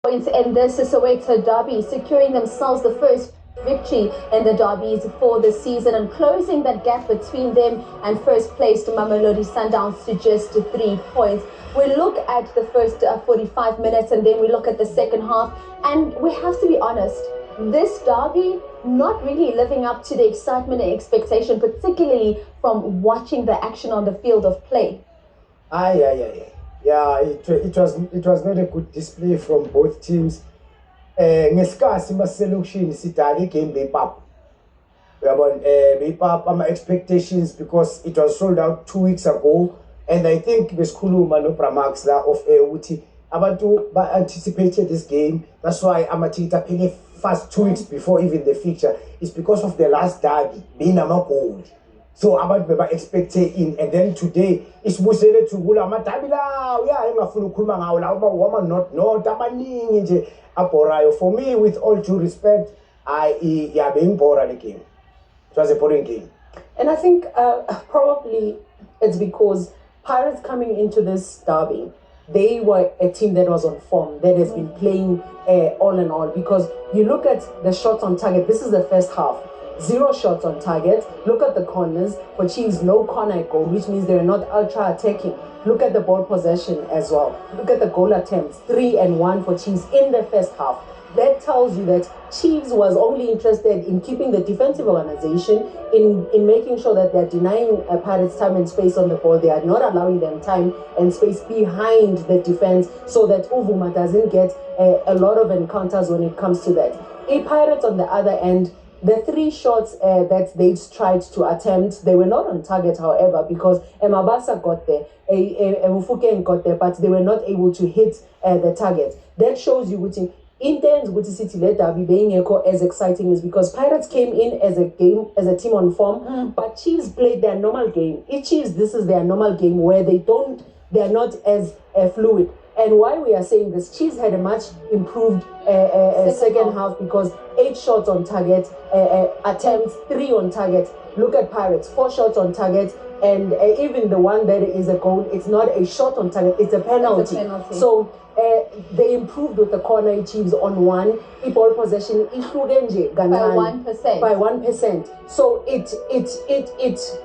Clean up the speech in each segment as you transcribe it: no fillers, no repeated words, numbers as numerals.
Points in this Soweto Derby, securing themselves the first victory in the derbies for the season and closing that gap between them and first placed Mamelodi Sundowns to just 3 points. We look at the first 45 minutes and then we look at the second half, and we have to be honest, this derby not really living up to the excitement and expectation, particularly from watching the action on the field of play. Yeah, it was not a good display from both teams. Ngesikhathi maselokishini sidala game beyipapa. Uyabona beyipapa ama expectations because it was sold out 2 weeks ago, and I think besikhuluma no Bramax la of ukuthi abantu ba anticipated this game. That's why amathita aphele fast 2 weeks before even the fixture. It's because of the last derby being goal. So abantu beba expecting, and then today isibusele thukula amadabi la engafuna ukukhuluma ngawo la wama not abaningi nje abhorayo. For me, with all due respect, being bored the game. It was a boring game. And I think probably it's because Pirates coming into this derby, they were a team that was on form, that has been playing all in all. Because you look at the shots on target, this is the first half. 0 shots on target. Look at the corners. For Chiefs, no corner goal, which means they're not ultra attacking. Look at the ball possession as well. Look at the goal attempts, 3 and 1 for Chiefs in the first half. That tells you that Chiefs was only interested in keeping the defensive organization, in making sure that they're denying Pirates time and space on the ball. They are not allowing them time and space behind the defense so that Uvuma doesn't get a lot of encounters when it comes to that. Pirates on the other end, the 3 shots that they tried to attempt, they were not on target, however, because Mabasa got there, Mufukeng got there, but they were not able to hit the target. That shows you which intense with the City let Derby being as exciting is because Pirates came in as a team on form, but Chiefs played their normal game. Chiefs, this is their normal game where they're not as fluid. And why we are saying this, Chiefs had a much improved second half because 8 shots on target, attempts 3 on target. Look at Pirates, 4 shots on target, and even the one that is a goal, it's not a shot on target, it's a penalty. So they improved with the corner Chiefs on 1. Ball possession by 1%. By 1%. So it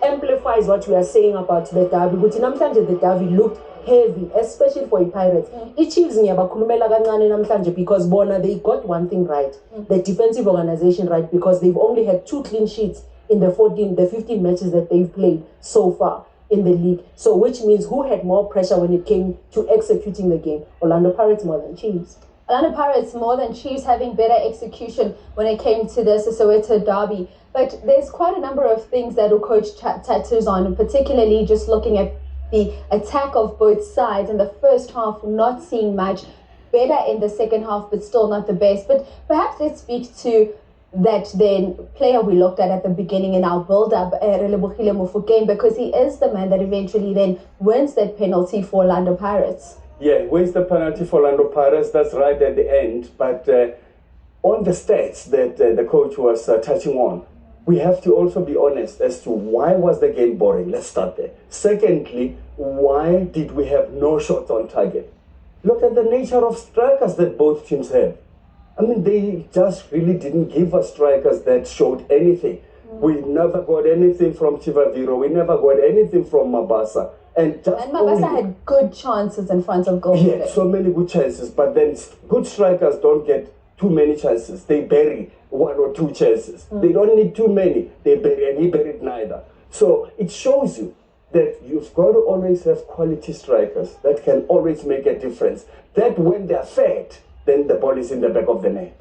amplifies what we are saying about the derby. But namhlanje the derby looked heavy, especially for the Pirates. Chiefs ngiyabakhulumela kancane namhlanje because bona they got one thing right, the defensive organization right, because they've only had 2 clean sheets in the 15 matches that they've played so far in the league. So which means who had more pressure when it came to executing the game? Orlando Pirates more than Chiefs. Orlando Pirates more than Chiefs, having better execution when it came to the Soweto Derby. But there's quite a number of things that will coach tattoos on, particularly just looking at the attack of both sides. In the first half, not seeing much. Better in the second half, but still not the best. But perhaps let's speak to that then player we looked at the beginning in our build-up, Relebohile Mofokeng, because he is the man that eventually then wins that penalty for Orlando Pirates. Yeah, wins the penalty for Orlando Pirates, that's right at the end. But on the stats that the coach was touching on, we have to also be honest as to why was the game boring. Let's start there. Secondly, why did we have no shots on target? Look at the nature of strikers that both teams have. I mean, they just really didn't give us strikers that showed anything. We never got anything from Chivaviro. We never got anything from Mabasa. And Mabasa had good chances in front of goal. Yeah, so many good chances. But then good strikers don't get too many chances. They bury 1 or 2 chances. They don't need too many. They bury, and he buried neither. So it shows you that you've got to always have quality strikers that can always make a difference. That when they're fed, then the ball is in the back of the net.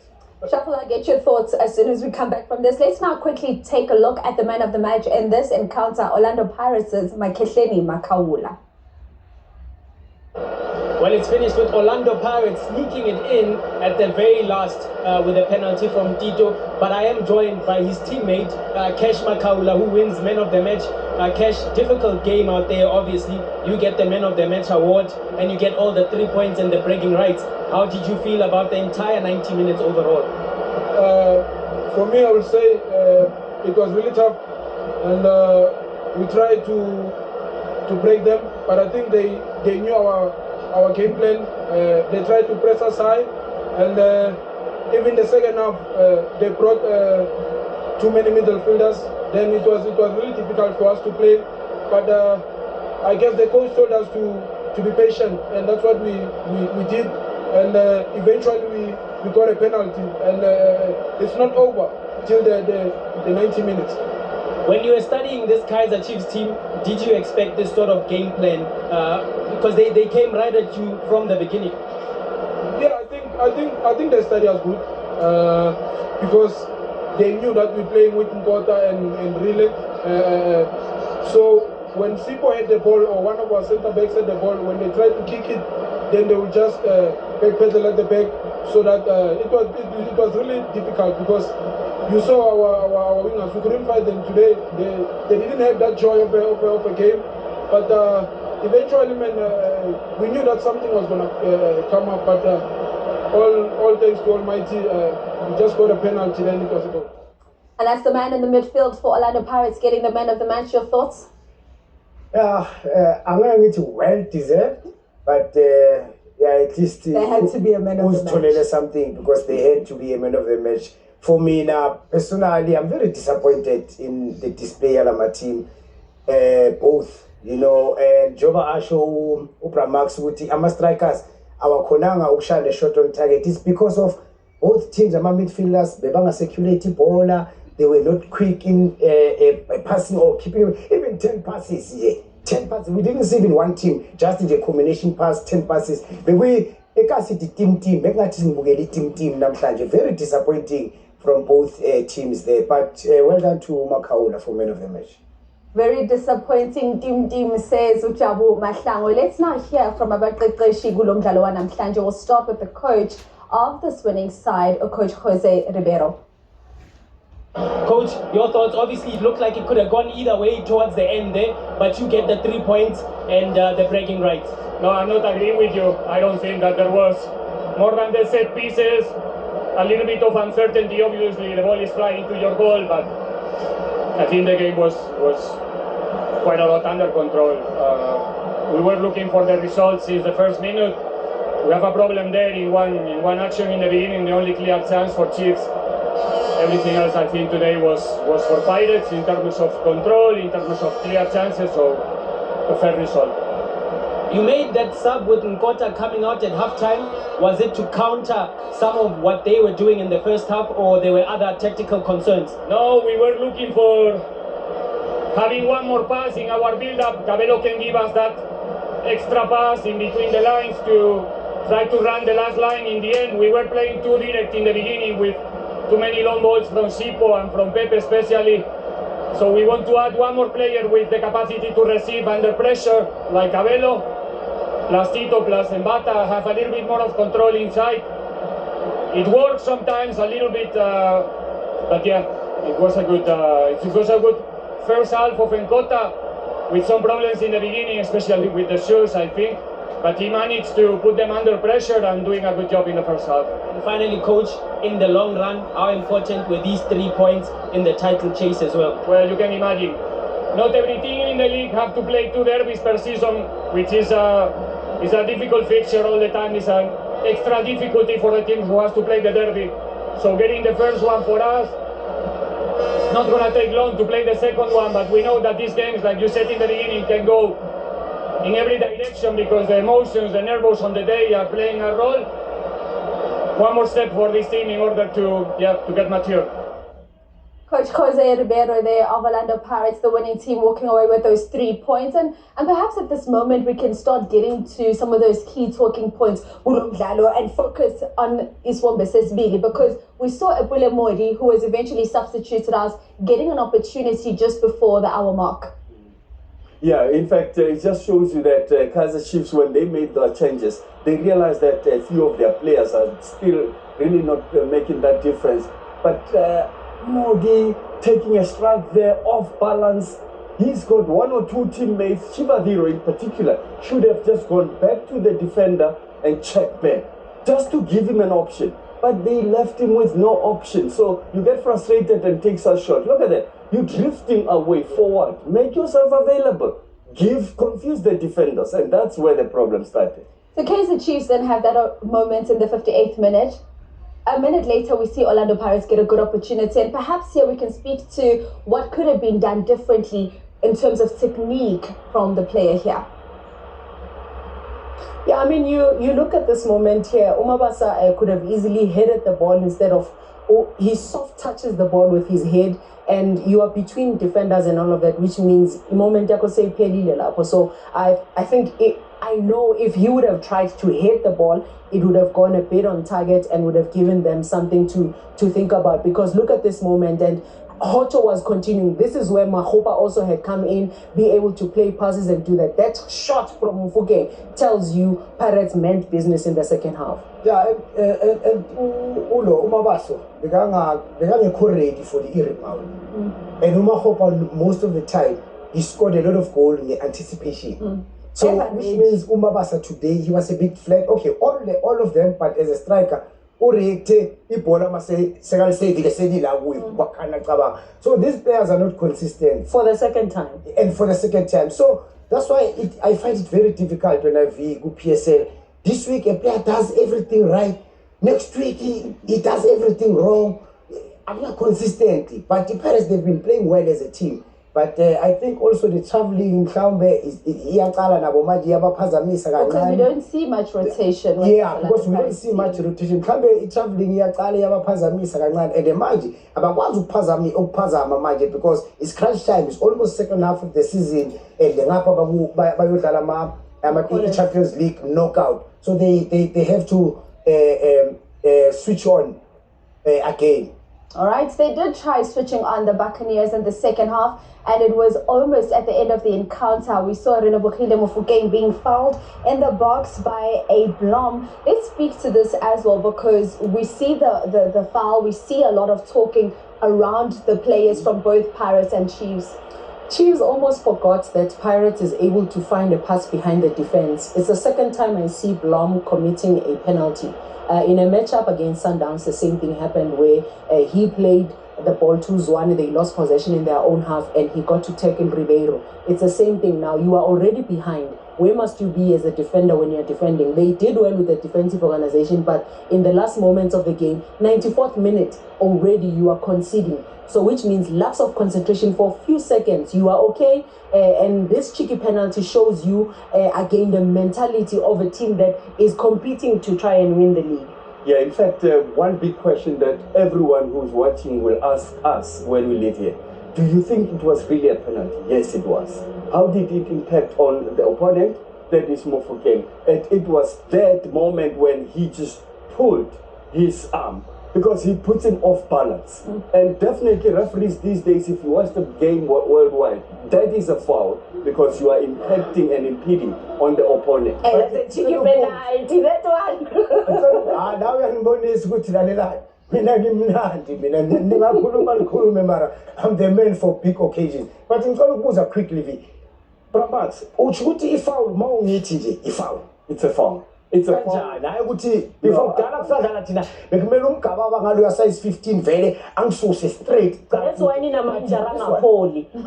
Shuffle, I'll get your thoughts as soon as we come back from this. Let's now quickly take a look at the man of the match in this encounter, Orlando Pirates' Makehleni Makawula. Well, it's finished with Orlando Pirates sneaking it in at the very last with a penalty from Tito. But I am joined by his teammate, Cash Makaula, who wins man of the match. Cash, difficult game out there, obviously. You get the man of the match award and you get all the 3 points and the bragging rights. How did you feel about the entire 90 minutes overall? For me, I would say it was really tough. And we tried to break them. But I think they knew our game plan. They tried to press us high, And even the second half, they brought too many midfielders. Then it was really difficult for us to play. But I guess the coach told us to be patient, and that's what we did. And eventually we got a penalty, and it's not over till the 90 minutes. When you were studying this Kaizer Chiefs team, did you expect this sort of game plan? Because they came right at you from the beginning. Yeah, I think the study was good because they knew that we're playing with Nkota and Relay. So when Sipo had the ball, or one of our centre backs had the ball, when they tried to kick it, then they would just backpedal at the back. So that it was really difficult because you saw our wingers. We couldn't fight them today. They didn't have that joy of a game. But eventually, we knew that something was going to come up. But all thanks to Almighty, we just got a penalty, then it was a goal. And that's the man in the midfield for Orlando Pirates getting the man of the match. Your thoughts? I'm going to well deserved, but at least They had to be a man of the match. Something because they had to be a man of the match. For me now, personally, I'm very disappointed in the display of my team. Both, and Jova Asho, Upra Max Wuti, I'm strikers. Our Konanga Ukshan shot on target. It's because of both teams, our midfielders, Bebanga security baller. They were not quick in passing or keeping even 10 passes. Yeah, 10 passes. We didn't see even one team, just in the combination pass, 10 passes. But we, the team, very disappointing from both teams there. But well done to Makaula for man of the match. Very disappointing, Dim says Ujabu Mahlango. Let's now hear from Abaqiqeshi kulo mdlalo wanamhlanje. We'll start with the coach of this winning side, Coach Kaizer Ribeiro. Coach, your thoughts? Obviously, it looked like it could have gone either way towards the end there, but you get the 3 points and the bragging rights. No, I'm not agreeing with you. I don't think that there was more than the set pieces. A little bit of uncertainty, obviously. The ball is flying into your goal, but I think the game was quite a lot under control. We were looking for the results since the first minute. We have a problem there in one action in the beginning, the only clear chance for Chiefs. Everything else I think today was for Pirates in terms of control, in terms of clear chances, so a fair result. You made that sub with Nkota coming out at halftime. Was it to counter some of what they were doing in the first half, or there were other tactical concerns? No, we were looking for having one more pass in our build-up. Cabello can give us that extra pass in between the lines to try to run the last line. In the end, we were playing too direct in the beginning with too many long balls from Sipo and from Pepe especially. So we want to add one more player with the capacity to receive under pressure, like Cabello, plus Tito, plus Mbata, have a little bit more of control inside. It works sometimes a little bit, but yeah, it was a good first half of Nkota, with some problems in the beginning, especially with the shoes, I think. But he managed to put them under pressure and doing a good job in the first half. And finally, Coach, in the long run, how important were these 3 points in the title chase as well? Well, you can imagine. Not every team in the league have to play 2 derbies per season, which is a difficult fixture all the time. It's an extra difficulty for the team who has to play the derby. So getting the first one for us, it's not going to take long to play the second one, but we know that these games, like you said in the beginning, can go in every direction because the emotions, the nerves on the day are playing a role. One more step for this team in order to get mature. Coach Kaizer Ribeiro there of Orlando Pirates, the winning team, walking away with those 3 points. And perhaps at this moment we can start getting to some of those key talking points and focus on Iswombe Sesbili, because we saw Epule Modi, who was eventually substituted as, getting an opportunity just before the hour mark. Yeah, in fact, it just shows you that Kaizer Chiefs, when they made the changes, they realized that a few of their players are still really not making that difference. But Modi taking a strike there, off balance. He's got 1 or 2 teammates, Chivadiro in particular, should have just gone back to the defender and checked back, just to give him an option. But they left him with no option. So you get frustrated and takes a shot. Look at that. You're drifting away forward. Make yourself available. Confuse the defenders. And that's where the problem started. So Kaizer Chiefs then have that moment in the 58th minute. A minute later, we see Orlando Pirates get a good opportunity, and perhaps here we can speak to what could have been done differently in terms of technique from the player here. Yeah, I mean, you look at this moment here. Umabasa could have easily headed the ball instead of, he soft touches the ball with his head, and you are between defenders and all of that, which means moment say so I think I know if he would have tried to hit the ball, it would have gone a bit on target and would have given them something to think about. Because look at this moment, and Hoto was continuing. This is where Mahopa also had come in, be able to play passes and do that. That shot from Mfuke tells you Pirates meant business in the second half. Yeah, and Umabaso, they got ready for the rebound. And Mahopa, most of the time, he scored a lot of goals in the anticipation. So, which means Umabasa today, he was a bit flat. Okay, all of them, but as a striker, so these players are not consistent. For the second time. And for the second time. So that's why I find it very difficult when I go PSL. This week, a player does everything right. Next week, he does everything wrong. I'm not consistent. But the Pirates, they've been playing well as a team. But I think also the traveling is because we don't see much rotation. Yeah, because we don't see much rotation. Traveling and the magic because it's crunch time. It's almost second half of the season, and the Champions League knockout. So they have to switch on again. All right, they did try switching on the Buccaneers in the second half, and it was almost at the end of the encounter. We saw Renabokile Mofokeng being fouled in the box by a Blom. Let's speak to this as well, because we see the foul. We see a lot of talking around the players from both Pirates and Chiefs. Chiefs almost forgot that Pirates is able to find a pass behind the defense. It's the second time I see Blom committing a penalty. In a matchup against Sundowns, the same thing happened where he played the ball to Zwane. They lost possession in their own half, and he got to tackle Ribeiro. It's the same thing now. You are already behind. Where must you be as a defender when you're defending? They did well with the defensive organization, but in the last moments of the game, 94th minute, already you are conceding. So which means lapse of concentration for a few seconds. You are okay, and this cheeky penalty shows you again the mentality of a team that is competing to try and win the league. Yeah, in fact, one big question that everyone who's watching will ask us when we leave here. Do you think it was really a penalty? Yes, it was. How did it impact on the opponent? That is Mofokeng. And it was that moment when he just pulled his arm, because he puts him off balance. And definitely referees these days, if you watch the game worldwide, that is a foul, because you are impacting and impeding on the opponent. And that's a cheeky penalty, that one. Now we are I'm the man for big occasions. But in Kolubuza quickly, Brabats, Uchuti foul, Mauniti, foul. It's a foul. It's a foul. Before Dana size 15 very so straight. That's why Nina Manjaranga Poli. All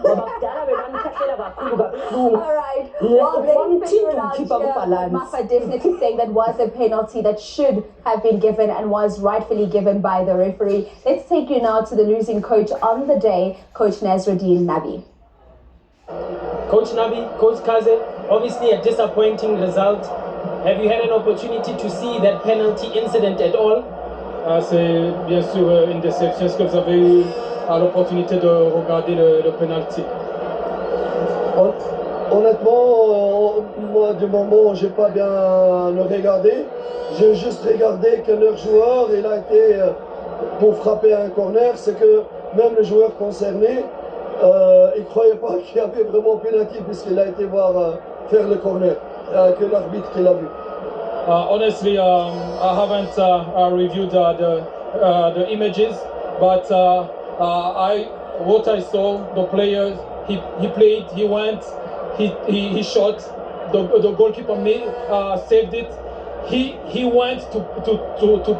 right. Well, Mafa definitely saying that was a penalty that should have been given and was rightfully given by the referee. Let's take you now to the losing coach on the day, Coach Nasruddin Nabi. Coach Nabi, Coach Kaizer, obviously a disappointing result. Have you had an opportunity to see that penalty incident at all? C'est bien sûr une déception. Est-ce que vous avez eu l'opportunité de regarder le penalty? Honnêtement, moi du moment où j'ai pas bien le regardé, j'ai juste regardé que leur joueur il a été pour frapper un corner, c'est que même le joueur concerné il croyait pas qu'il y avait vraiment penalty puisqu'il a été voir faire le corner, que l'arbitre qui l'a vu. Honestly, I haven't reviewed the images, but what I saw, the players, he played, he went, he shot, the goalkeeper saved it. He went to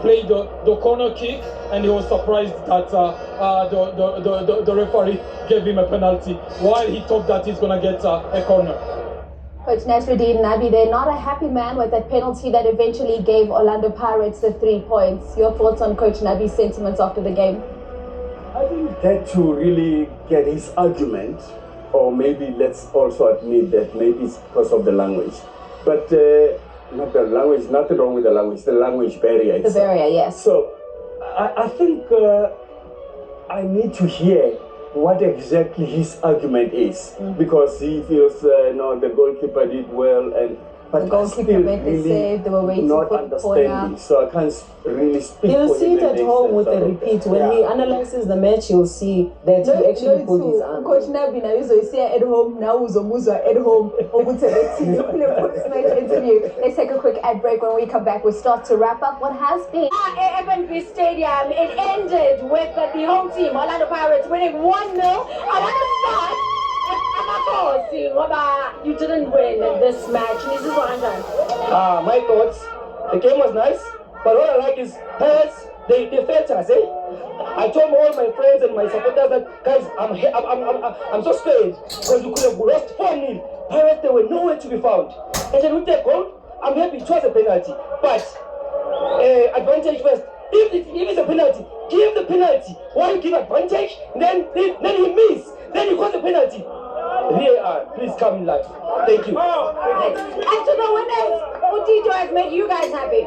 play the corner kick, and he was surprised that the referee gave him a penalty while he thought that he's gonna get a corner. Coach Nasruddin Nabi, they're not a happy man with that penalty that eventually gave Orlando Pirates the 3 points. Your thoughts on Coach Nabi's sentiments after the game? I think that to really get his argument, or maybe let's also admit that maybe it's because of the language. But not the language, nothing wrong with the language barrier. The barrier, yes. So I think I need to hear what exactly his argument is, because he feels no, the goalkeeper did well, but the goalkeeper made the save, they were waiting not for the corner. understanding, so I can't really speak. He'll for see him it at home with the repeat. When he analyzes the match, he'll see that he actually pulled his arm. Coach Nabi now is at home, now Uzomuzwa at home. Interview. Let's take a quick ad break. When we come back, we start to wrap up what has been at FNB Stadium. It ended with the home team, Orlando Pirates, winning 1-0. I want to start. You didn't win this match. My thoughts, the game was nice, but what I like is Pirates, they felt us, eh? I told all my friends and my supporters that, guys, I'm so scared because we could have lost 4-0. Pirates, they were nowhere to be found. And then with that goal, I'm happy it was a penalty, but advantage first. If it's a penalty, give the penalty. Why you give advantage? Then he miss. Then he calls a penalty. VAR, please come in live. Thank you. And to the winners, Utito has made you guys happy.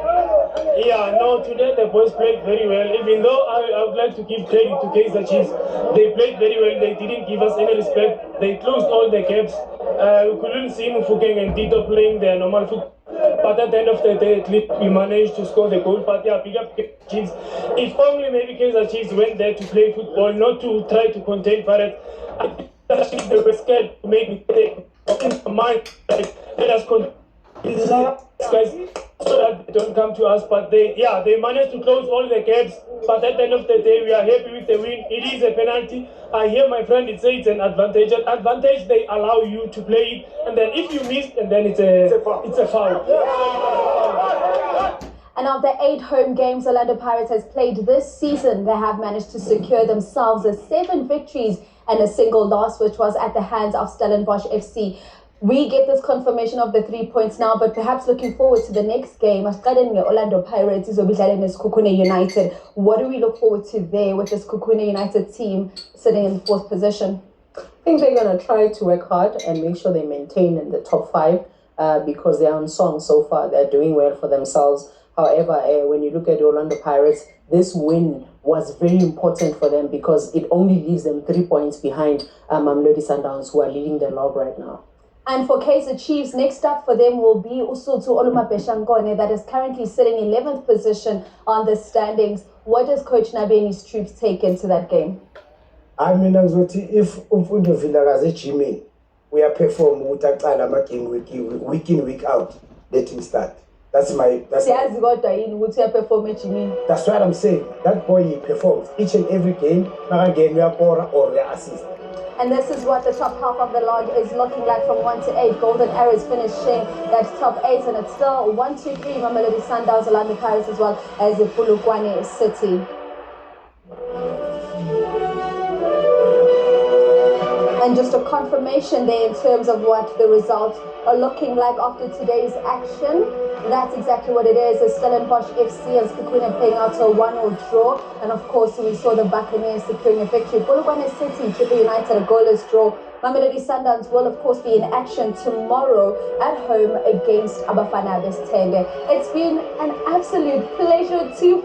Yeah, no, today the boys played very well. Even though I would like to give credit to Kaizer Chiefs, they played very well. They didn't give us any respect. They closed all the gaps. We couldn't see Mufukeng and Tito playing their normal football. But at the end of the day, at least we managed to score the goal. But yeah, big up Chiefs. If only maybe Kaizer Chiefs went there to play football, not to try to contain Pirates. They were scared to make mistake in the mind. Let us continue. Guys, so that they don't come to us. But they managed to close all the gaps. But at the end of the day, we are happy with the win. It is a penalty. I hear my friend say it's an advantage. An advantage, they allow you to play it, and then if you miss, and then it's a foul. And of the 8 home games Orlando Pirates has played this season, they have managed to secure themselves 7 victories and a single loss, which was at the hands of Stellenbosch FC. We get this confirmation of the 3 points now, but perhaps looking forward to the next game. Orlando Pirates is Kukune United. What do we look forward to there with this Kukune United team sitting in the 4th position? I think they're going to try to work hard and make sure they maintain in the top 5 because they're on song so far. They're doing well for themselves. However, when you look at the Orlando Pirates, this win was very important for them because it only leaves them 3 points behind Mamelodi Sundowns, who are leading the log right now. And for Kaizer Chiefs, next up for them will be Usutu Olumapeshangone, that is currently sitting 11th position on the standings. What does Coach Nabi and his troops take into that game? I mean, if Umfundo Vilakazi Jimmy, we are performing with a game week in, week out, let him start. That's what I'm saying. That boy, he performs each and every game. Again, we are or we are assist. And this is what the top half of the log is looking like from 1 to 8. Golden Arrows finishing that top 8, and it's still 1, 2, 3. Mamelodi Sundowns, Orlando Pirates, as well as the Polokwane City. And just a confirmation there in terms of what the results are looking like after today's action. That's exactly what it is. It's Stellenbosch FC and Skikune playing out to a 1-1 draw. And of course, we saw the Buccaneers securing a victory. Polokwane City, Triple United, a goalless draw. Mamelodi Sundowns will, of course, be in action tomorrow at home against Abafana Bestende. It's been an absolute pleasure to